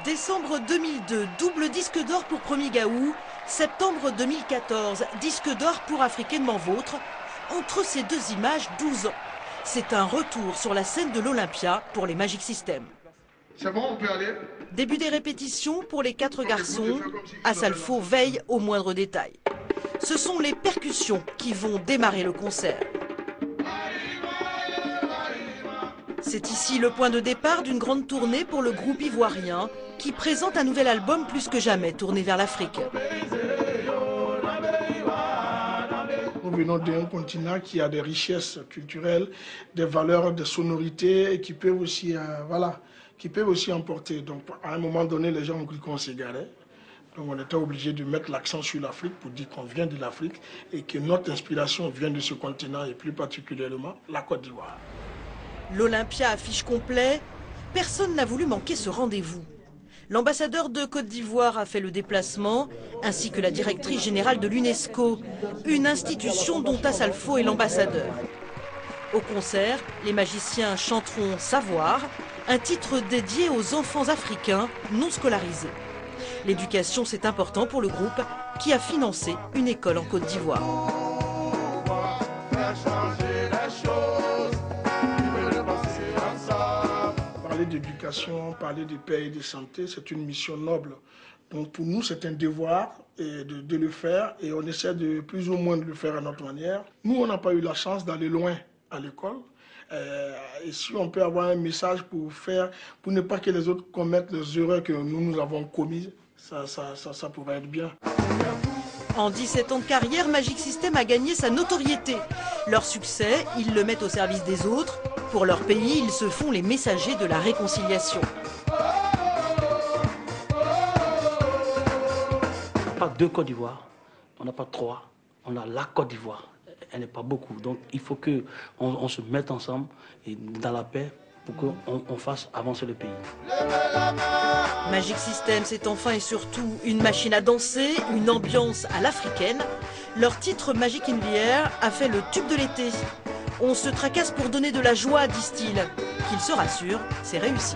Décembre 2002, double disque d'or pour Premier Gaou. Septembre 2014, disque d'or pour Africainement Vôtre. Entre ces deux images, 12 ans. C'est un retour sur la scène de l'Olympia pour les Magic System. C'est bon, on peut aller? Début des répétitions pour les 4 garçons. Assalfo veille au moindre détail. Ce sont les percussions qui vont démarrer le concert. C'est ici le point de départ d'une grande tournée pour le groupe ivoirien qui présente un nouvel album plus que jamais tourné vers l'Afrique. Nous venons d'un continent qui a des richesses culturelles, des valeurs de sonorité et qui peuvent aussi, qui peuvent aussi emporter. Donc à un moment donné, les gens ont cru qu'on s'égarait. Donc on était obligé de mettre l'accent sur l'Afrique pour dire qu'on vient de l'Afrique et que notre inspiration vient de ce continent et plus particulièrement la Côte d'Ivoire. L'Olympia affiche complet. Personne n'a voulu manquer ce rendez-vous. L'ambassadeur de Côte d'Ivoire a fait le déplacement, ainsi que la directrice générale de l'UNESCO, une institution dont Assalfo est l'ambassadeur. Au concert, les magiciens chanteront Savoir, un titre dédié aux enfants africains non scolarisés. L'éducation, c'est important pour le groupe qui a financé une école en Côte d'Ivoire. Parler d'éducation, parler de paix et de santé, c'est une mission noble. Donc pour nous, c'est un devoir de le faire et on essaie de plus ou moins de le faire à notre manière. Nous, on n'a pas eu la chance d'aller loin à l'école. Et si on peut avoir un message pour ne pas que les autres commettent les erreurs que nous avons commises, ça pourrait être bien. En 17 ans de carrière, Magic System a gagné sa notoriété. Leur succès, ils le mettent au service des autres. Pour leur pays, ils se font les messagers de la réconciliation. On n'a pas deux Côte d'Ivoire, on n'a pas trois, on a la Côte d'Ivoire. Elle n'est pas beaucoup, donc il faut qu'on se mette ensemble et dans la paix pour qu'on fasse avancer le pays. Magic System, c'est enfin et surtout une machine à danser, une ambiance à l'africaine. Leur titre Magic in the Air a fait le tube de l'été. On se tracasse pour donner de la joie, disent-ils. Qu'ils se rassurent, c'est réussi.